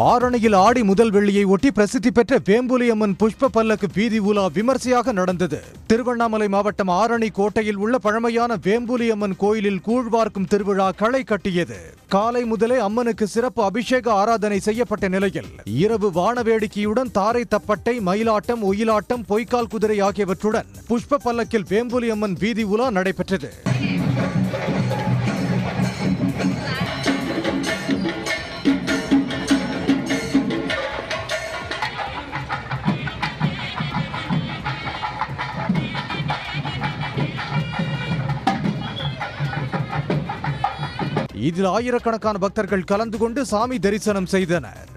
ஆரணியில் ஆடி முதல் வெள்ளியை ஒட்டி பிரசித்தி பெற்ற வேம்புலியம்மன் புஷ்ப பல்லக்கு வீதி உலா விமர்சையாக நடந்தது. திருவண்ணாமலை மாவட்டம் ஆரணி கோட்டையில் உள்ள பழமையான வேம்புலியம்மன் கோயிலில் கூழ்வார்க்கும் திருவிழா களை கட்டியது. காலை முதலே அம்மனுக்கு சிறப்பு அபிஷேக ஆராதனை செய்யப்பட்ட நிலையில் இரவு வானவேடிக்கையுடன் தாரை தப்பட்டை, மயிலாட்டம், ஒயிலாட்டம், பொய்க்கால் குதிரை ஆகியவற்றுடன் புஷ்ப பல்லக்கில் வேம்புலியம்மன் வீதி உலா நடைபெற்றது. இதில் ஆயிரக்கணக்கான பக்தர்கள் கலந்து கொண்டு சாமி தரிசனம் செய்தனர்.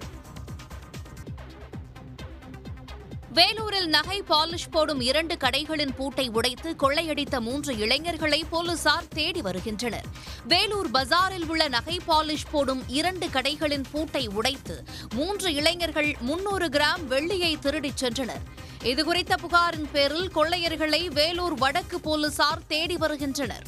வேலூரில் நகை பாலிஷ் போடும் 2 கடைகளின் பூட்டை உடைத்து கொள்ளையடித்த 3 இளைஞர்களை போலீசார் தேடி வருகின்றனர். வேலூர் பஜாரில் உள்ள நகை பாலிஷ் போடும் 2 கடைகளின் பூட்டை உடைத்து 3 இளைஞர்கள் 300 கிராம் வெள்ளியை திருடிச் சென்றனர். இதுகுறித்த புகாரின் பேரில் கொள்ளையர்களை வேலூர் வடக்கு போலீசார் தேடி வருகின்றனர்.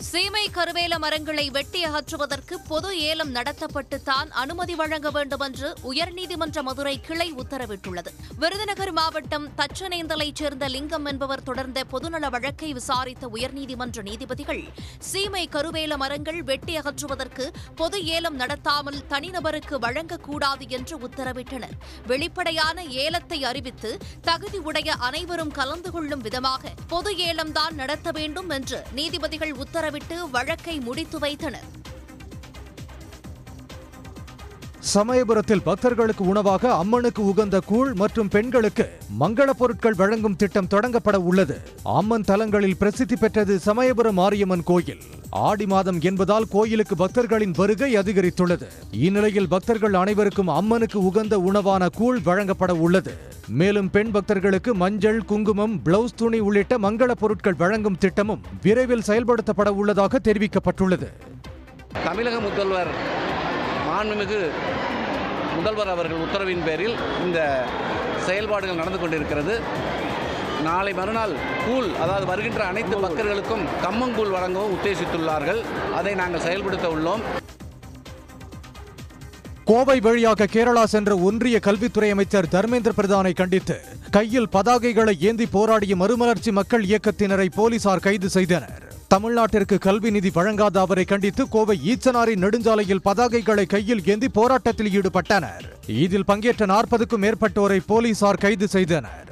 சீமை கருவேல மரங்களை வெட்டி அகற்றுவதற்கு பொது ஏலம் நடத்தப்பட்டு தான் அனுமதி வழங்க வேண்டும் என்று உயர்நீதிமன்ற மதுரை கிளை உத்தரவிட்டுள்ளது. விருதுநகர் மாவட்டம் தச்சனேந்தலைச் சேர்ந்த லிங்கம் என்பவர் தொடர்ந்த பொதுநல வழக்கை விசாரித்த உயர்நீதிமன்ற நீதிபதிகள் சீமை கருவேல மரங்கள் வெட்டி அகற்றுவதற்கு பொது ஏலம் நடத்தாமல் தனிநபருக்கு வழங்கக்கூடாது என்று உத்தரவிட்டனர். வெளிப்படையான ஏலத்தை அறிவித்து தகுதி உடைய அனைவரும் கலந்து கொள்ளும் விதமாக பொது ஏலம்தான் நடத்த வேண்டும் என்று நீதிபதிகள் உத்தரவிட்டு வழக்கை முடித்து வைத்தனர். சமயபுரத்தில் பக்தர்களுக்கு உணவாக அம்மனுக்கு உகந்த கூழ் மற்றும் பெண்களுக்கு மங்கள பொருட்கள் வழங்கும் திட்டம் தொடங்கப்பட உள்ளது. அம்மன் தலங்களில் பிரசித்தி பெற்றது சமயபுரம் மாரியம்மன் கோயில். ஆடி மாதம் என்பதால் கோயிலுக்கு பக்தர்களின் வருகை அதிகரித்துள்ளது. இந்நிலையில் பக்தர்கள் அனைவருக்கும் அம்மனுக்கு உகந்த உணவான கூழ் வழங்கப்பட உள்ளது. மேலும் பெண் பக்தர்களுக்கு மஞ்சள், குங்குமம், பிளவுஸ் துணி உள்ளிட்ட மங்கள பொருட்கள் வழங்கும் திட்டமும் விரைவில் செயல்படுத்தப்பட உள்ளதாக தெரிவிக்கப்பட்டுள்ளது. தமிழக முதல்வர் மாண்புமிகு முதல்வர் அவர்கள் உத்தரவின் பேரில் இந்த செயல்பாடுகள் நடந்து கொண்டிருக்கிறது. நாளை மறுநாள் கூழ், அதாவது வருகின்ற அனைத்து பக்தர்களுக்கும் கம்மங்கூழ் வழங்கவும் உத்தேசித்துள்ளார்கள். அதை நாங்கள் செயல்படுத்த உள்ளோம். கோவை வழியாக கேரளா சென்ற ஒன்றிய கல்வித்துறை அமைச்சர் தர்மேந்திர பிரதானை கண்டித்து கையில் பதாகைகளை ஏந்தி போராடிய மறுமலர்ச்சி மக்கள் இயக்கத்தினரை போலீசார் கைது செய்தனர். தமிழ்நாட்டிற்கு கல்வி நிதி வழங்காத அவரை கண்டித்து கோவை ஈச்சனாரி நெடுஞ்சாலையில் பதாகைகளை கையில் ஏந்தி போராட்டத்தில் ஈடுபட்டனர். இதில் பங்கேற்ற 40க்கும் மேற்பட்டோரை போலீசார் கைது செய்தனர்.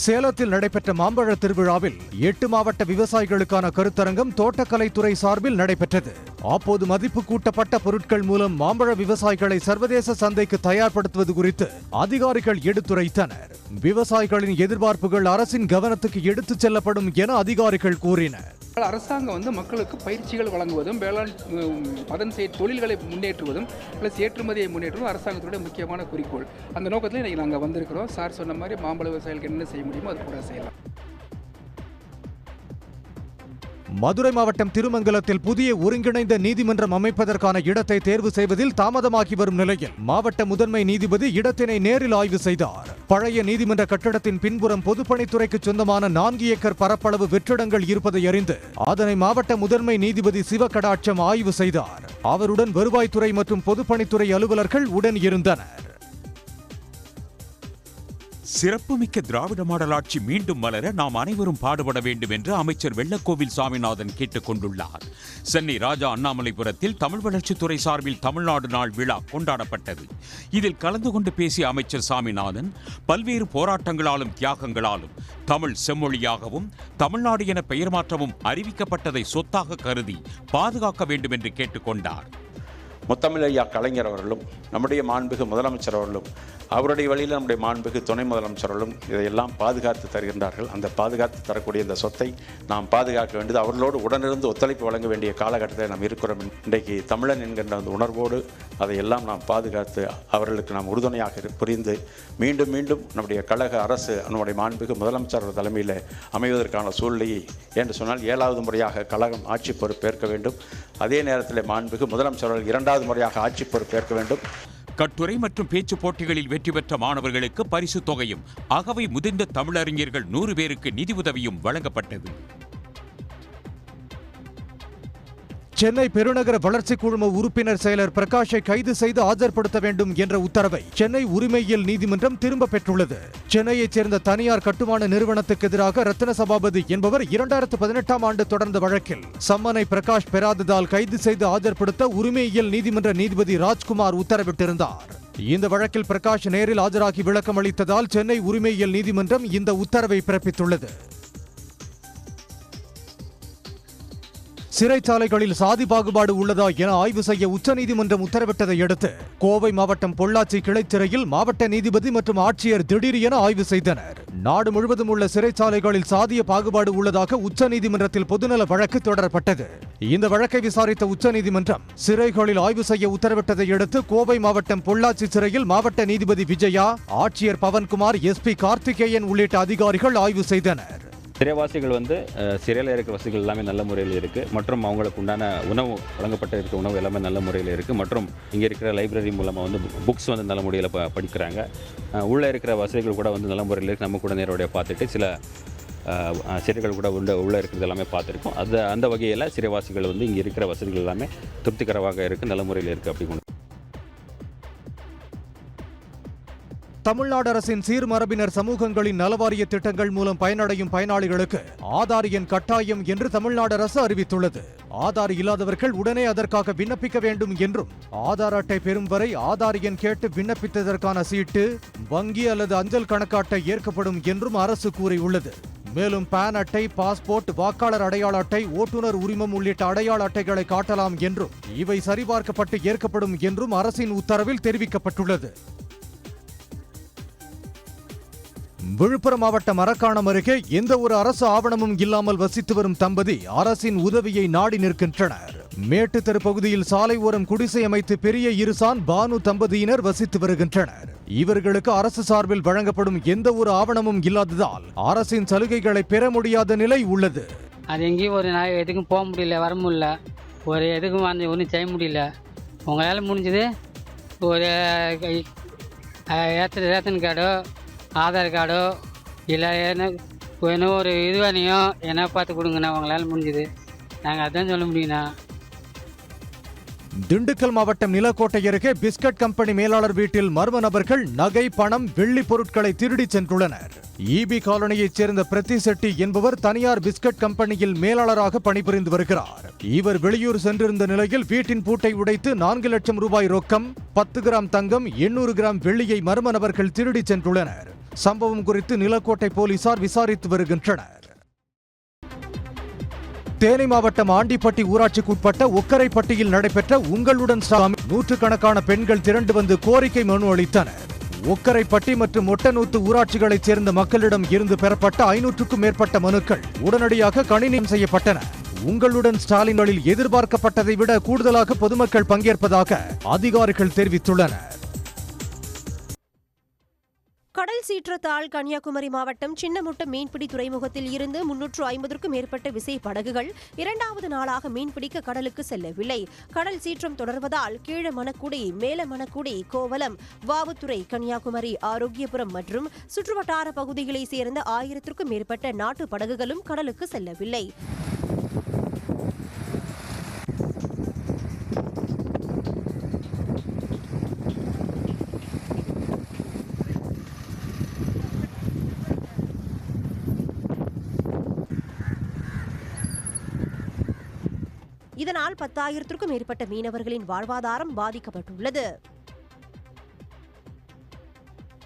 சேலத்தில் நடைபெற்ற மாம்பழ திருவிழாவில் 8 மாவட்ட விவசாயிகளுக்கான கருத்தரங்கம் தோட்டக்கலைத்துறை சார்பில் நடைபெற்றது. அப்போது மதிப்பு கூட்டப்பட்ட பொருட்கள் மூலம் மாம்பழ விவசாயிகளை சர்வதேச சந்தைக்கு தயார்படுத்துவது குறித்து அதிகாரிகள் எடுத்துரைத்தனர். விவசாயிகளின் எதிர்பார்ப்புகள் அரசின் கவனத்துக்கு எடுத்துச் செல்லப்படும் என அதிகாரிகள் கூறினர். அரசாங்கம் மக்களுக்கு பயிற்சிகள் வழங்குவதும், வேளாண் பதன் தொழில்களை முன்னேற்றுவதும், பிளஸ் ஏற்றுமதியை முன்னேற்றுவதும் அரசாங்கத்துடைய முக்கியமான குறிக்கோள். அந்த நோக்கத்தில் இன்னைக்கு நாங்கள் வந்திருக்கிறோம். சார் சொன்ன மாதிரி மாம்பழ விவசாயிகளுக்கு என்ன செய்ய முடியுமோ அது கூட செய்யலாம். மதுரை மாவட்டம் திருமங்கலத்தில் புதிய ஒருங்கிணைந்த நீதிமன்றம் அமைப்பதற்கான இடத்தை தேர்வு செய்வதில் தாமதமாகி வரும் நிலையில் மாவட்ட முதன்மை நீதிபதி இடத்தினை நேரில் ஆய்வு செய்தார். பழைய நீதிமன்ற கட்டடத்தின் பின்புறம் பொதுப்பணித்துறைக்கு சொந்தமான 4 ஏக்கர் பரப்பளவு வெற்றிடங்கள் இருப்பதை அறிந்து அதனை மாவட்ட முதன்மை நீதிபதி சிவகடாட்சம் ஆய்வு செய்தார். அவருடன் வருவாய்த்துறை மற்றும் பொதுப்பணித்துறை அலுவலர்கள் உடன் இருந்தனர். சிறப்புமிக்க திராவிட மாடல் ஆட்சி மீண்டும் மலர நாம் அனைவரும் பாடுபட வேண்டும் என்று அமைச்சர் வெள்ளக்கோவில் சாமிநாதன் கேட்டுக் கொண்டுள்ளார். சென்னை ராஜா அண்ணாமலைபுரத்தில் தமிழ் வளர்ச்சித்துறை சார்பில் தமிழ்நாடு நாள் விழா கொண்டாடப்பட்டது. இதில் கலந்து கொண்டு பேசிய அமைச்சர் சாமிநாதன் பல்வேறு போராட்டங்களாலும் தியாகங்களாலும் தமிழ் செம்மொழியாகவும் தமிழ்நாடு என பெயர் மாற்றமும் அறிவிக்கப்பட்டதை சொத்தாக கருதி பாதுகாக்க வேண்டும் என்று கேட்டுக்கொண்டார். முத்தமிழ் ஐயா கலைஞர் அவர்களும் நம்முடைய மாண்புமிகு முதலமைச்சர் அவர்களும் அவருடைய வழியில் நம்முடைய மாண்புக்கு துணை முதலமைச்சர்களும் இதையெல்லாம் பாதுகாத்து தருகின்றார்கள். அந்த பாதுகாத்து தரக்கூடிய இந்த சொத்தை நாம் பாதுகாக்க வேண்டியது, அவர்களோடு உடனிருந்து ஒத்துழைப்பு வழங்க வேண்டிய காலகட்டத்தில் நாம் இருக்கிறோம். இன்றைக்கு தமிழன் என்கின்ற அந்த உணர்வோடு அதையெல்லாம் நாம் பாதுகாத்து அவர்களுக்கு நாம் உறுதுணையாக புரிந்து மீண்டும் மீண்டும் நம்முடைய கழக அரசு நம்முடைய மாண்புக்கு முதலமைச்சர் தலைமையில் அமைவதற்கான சூழ்நிலையை என்று சொன்னால் 7வது முறையாக கழகம் ஆட்சி பொறுப்பேற்க வேண்டும். அதே நேரத்தில் மாண்புக்கு முதலமைச்சர்கள் 2வது முறையாக ஆட்சி பொறுப்பேற்க வேண்டும். கட்டுரை மற்றும் பேச்சு போட்டிகளில் வெற்றி பெற்ற மாணவர்களுக்கு பரிசு தொகையும் அகவை முதிர்ந்த தமிழறிஞர்கள் 100 பேருக்கு நிதி உதவியும் வழங்கப்பட்டது. சென்னை பெருநகர வளர்ச்சி குழும உறுப்பினர் செயலர் பிரகாஷை கைது செய்து ஆஜர்படுத்த வேண்டும் என்ற உத்தரவை சென்னை உரிமையியல் நீதிமன்றம் திரும்ப பெற்றுள்ளது. சென்னையைச் சேர்ந்த தனியார் கட்டுமான நிறுவனத்துக்கு எதிராக ரத்தின சபாபதி என்பவர் 2018ஆம் ஆண்டு தொடர்ந்த வழக்கில் சம்மனை பிரகாஷ் பெறாததால் கைது செய்து ஆஜர்படுத்த உரிமையியல் நீதிமன்ற நீதிபதி ராஜ்குமார் உத்தரவிட்டிருந்தார். இந்த வழக்கில் பிரகாஷ் நேரில் ஆஜராகி விளக்கம் அளித்ததால் சென்னை உரிமையியல் நீதிமன்றம் இந்த உத்தரவை பிறப்பித்துள்ளது. சிறைச்சாலைகளில் சாதி பாகுபாடு உள்ளதா என ஆய்வு செய்ய உச்சநீதிமன்றம் உத்தரவிட்டதை அடுத்து கோவை மாவட்டம் பொள்ளாச்சி கிளைச்சிறையில் மாவட்ட நீதிபதி மற்றும் ஆட்சியர் திடீர் என ஆய்வு செய்தனர். நாடு முழுவதும் உள்ள சிறைச்சாலைகளில் சாதிய பாகுபாடு உள்ளதாக உச்சநீதிமன்றத்தில் பொதுநல வழக்கு தொடரப்பட்டது. இந்த வழக்கை விசாரித்த உச்சநீதிமன்றம் சிறைகளில் ஆய்வு செய்ய உத்தரவிட்டதை அடுத்து கோவை மாவட்டம் பொள்ளாச்சி சிறையில் மாவட்ட நீதிபதி விஜயா, ஆட்சியர் பவன்குமார், SP கார்த்திகேயன் உள்ளிட்ட அதிகாரிகள் ஆய்வு செய்தனர். சிறைவாசிகள் சிறையில் இருக்கிற வசதிகள் எல்லாமே நல்ல முறையில் இருக்குது மற்றும் அவங்களுக்கு உண்டான உணவு வழங்கப்பட்ட இருக்கிற உணவு எல்லாமே நல்ல முறையில் இருக்குது மற்றும் இங்கே இருக்கிற லைப்ரரி மூலமாக புக்ஸ் நல்ல முறையில் படிக்கிறாங்க. உள்ளே இருக்கிற வசதிகள் கூட நல்ல முறையில் இருக்குது. நம்ம கூட நேரடியாக பார்த்துட்டு சில சிறைகள் கூட உள்ளே இருக்கிறது எல்லாமே பார்த்துருக்கோம். அந்த வகையில் சிறைவாசிகள் இங்கே இருக்கிற வசதிகள் எல்லாமே திருப்திகரமாக இருக்குது, நல்ல முறையில் இருக்குது. அப்படி தமிழ்நாடு அரசின் சீர்மரபினர் சமூகங்களின் நலவாரிய திட்டங்கள் மூலம் பயனடையும் பயனாளிகளுக்கு ஆதார் எண் கட்டாயம் என்று தமிழ்நாடு அரசு அறிவித்துள்ளது. ஆதார் இல்லாதவர்கள் உடனே அதற்காக விண்ணப்பிக்க வேண்டும் என்றும், ஆதார் அட்டை பெறும் வரை ஆதார் எண் கேட்டு விண்ணப்பித்ததற்கான சீட்டு, வங்கி அல்லது அஞ்சல் கணக்கு அட்டை ஏற்கப்படும் என்றும் அரசு கூறியுள்ளது. மேலும் பான் அட்டை, பாஸ்போர்ட், வாக்காளர் அடையாள அட்டை, ஓட்டுநர் உரிமம் உள்ளிட்ட அடையாள அட்டைகளை காட்டலாம் என்றும் இவை சரிபார்க்கப்பட்டு ஏற்கப்படும் என்றும் அரசின் உத்தரவில் தெரிவிக்கப்பட்டுள்ளது. விழுப்புரம் மாவட்டம் மரக்காணம் அருகே எந்த ஒரு அரசு ஆவணமும் இல்லாமல் வசித்து வரும் தம்பதி அரசின் உதவியை நாடி நிற்கின்றனர். மேட்டுத்தெரு பகுதியில் சாலை ஓரம் குடிசை அமைத்து பெரிய இருசான் பானு தம்பதியினர் வசித்து வருகின்றனர். இவர்களுக்கு அரசு சார்பில் வழங்கப்படும் எந்த ஒரு ஆவணமும் இல்லாததால் அரசின் சலுகைகளை பெற முடியாத நிலை உள்ளது. அது எங்கேயும் ஒரு நாள் எதுக்கும் போக முடியல, வர முடியல, ஒரு எதுக்கும் ஒன்றும் செய்ய முடியல. உங்களால் முடிஞ்சது ஒரு ரேஷன் கார்டோ ஆதார் கார்டோ இல்லை என்ன ஒரு இது வேணையும் என்ன பார்த்து கொடுங்கண்ணா, உங்களால் முடிஞ்சுது. நாங்கள் அதான் சொல்ல முடியுண்ணா. திண்டுக்கல் மாவட்டம் நிலக்கோட்டை அருகே பிஸ்கட் கம்பெனி மேலாளர் வீட்டில் மர்ம நபர்கள் நகை, பணம், வெள்ளி பொருட்களை திருடி சென்றுள்ளனர். EB காலனியைச் சேர்ந்த பிரதி செட்டி என்பவர் தனியார் பிஸ்கட் கம்பெனியில் மேலாளராக பணிபுரிந்து வருகிறார். இவர் வெளியூர் சென்றிருந்த நிலையில் வீட்டின் பூட்டை உடைத்து 4 லட்சம் ரூபாய் ரொக்கம், 10 கிராம் தங்கம், 800 கிராம் வெள்ளியை மர்ம நபர்கள் திருடி சென்றுள்ளனர். சம்பவம் குறித்து நிலக்கோட்டை போலீசார் விசாரித்து வருகின்றனர். தேனி மாவட்டம் ஆண்டிப்பட்டி ஊராட்சிக்குட்பட்ட ஒக்கரைப்பட்டியில் நடைபெற்ற உங்களுடன் ஸ்டாலின் நூற்றுக்கணக்கான பெண்கள் திரண்டு வந்து கோரிக்கை மனு அளித்தனர். ஒக்கரைப்பட்டி மற்றும் ஒட்டநூத்து ஊராட்சிகளைச் சேர்ந்த மக்களிடம் இருந்து பெறப்பட்ட 500க்கும் மேற்பட்ட மனுக்கள் உடனடியாக கணினி செய்யப்பட்டன. உங்களுடன் ஸ்டாலின்களில் எதிர்பார்க்கப்பட்டதை விட கூடுதலாக பொதுமக்கள் பங்கேற்பதாக அதிகாரிகள் தெரிவித்துள்ளனர். கடல் சீற்றத்தால் கன்னியாகுமரி மாவட்டம் சின்னமுட்ட மீன்பிடி துறைமுகத்தில் இருந்து 350க்கும் மேற்பட்ட விசை படகுகள் 2வது நாளாக மீன்பிடிக்க கடலுக்கு செல்லவில்லை. கடல் சீற்றம் தொடர்வதால் கீழமணக்குடி, மேலமணக்குடி, கோவலம், வாவுத்துறை, கன்னியாகுமரி, ஆரோக்கியபுரம் மற்றும் சுற்றுவட்டார பகுதிகளைச் சேர்ந்த 1000க்கும் மேற்பட்ட நாட்டு படகுகளும் கடலுக்கு செல்லவில்லை. இதனால் 10,000க்கும் மேற்பட்ட மீனவர்களின் வாழ்வாதாரம் பாதிக்கப்பட்டுள்ளது.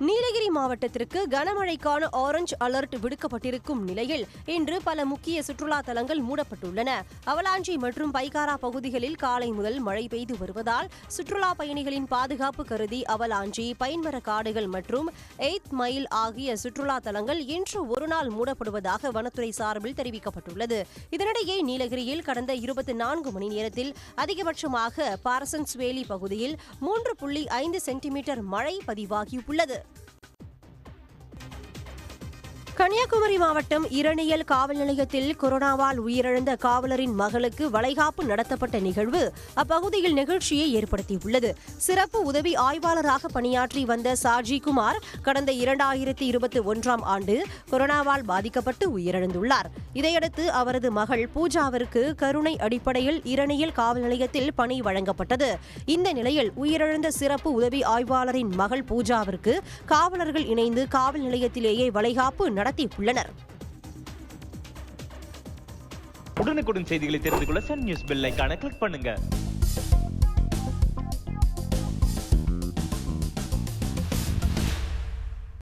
நீலகிரி மாவட்டத்திற்கு கனமழைக்கான ஆரஞ்சு அலர்ட் விடுக்கப்பட்டிருக்கும் நிலையில் இன்று பல முக்கிய சுற்றுலா தலங்கள் மூடப்பட்டுள்ளன. அவலாஞ்சி மற்றும் பைகாரா பகுதிகளில் காலை முதல் மழை பெய்து வருவதால் சுற்றுலா பயணிகளின் பாதுகாப்பு கருதி அவலாஞ்சி, பைன்மர காடுகள் மற்றும் 8 மைல் ஆகிய சுற்றுலா தலங்கள் இன்று ஒருநாள் மூடப்படுவதாக வனத்துறை சார்பில் தெரிவிக்கப்பட்டுள்ளது. இதனிடையே நீலகிரியில் கடந்த 24 மணி நேரத்தில் அதிகபட்சமாக பாரசன்ஸ் வேலி பகுதியில் 3.5 சென்டிமீட்டர் மழை பதிவாகியுள்ளது. கன்னியாகுமரி மாவட்டம் இரணியல் காவல் நிலையத்தில் கொரோனாவால் உயிரிழந்த காவலரின் மகளுக்கு வளைகாப்பு நடத்தப்பட்ட நிகழ்வு அப்பகுதியில் நிகழ்ச்சியை ஏற்படுத்தியுள்ளது. சிறப்பு உதவி ஆய்வாளராக பணியாற்றி வந்த சாஜி குமார் கடந்த 2021ஆம் ஆண்டு கொரோனாவால் பாதிக்கப்பட்டு உயிரிழந்துள்ளார். இதையடுத்து அவரது மகள் பூஜாவிற்கு கருணை அடிப்படையில் இரணியல் காவல் நிலையத்தில் பணி வழங்கப்பட்டது. இந்த நிலையில் உயிரிழந்த சிறப்பு உதவி ஆய்வாளரின் மகள் பூஜாவிற்கு காவலர்கள் இணைந்து காவல் நிலையத்திலேயே வளைகாப்பு நடத்தியுள்ளனர். உடனுக்குடன் செய்திகளை தெரிந்து கொள்ள சன் நியூஸ் பெல் ஐகானை கிளிக் பண்ணுங்க.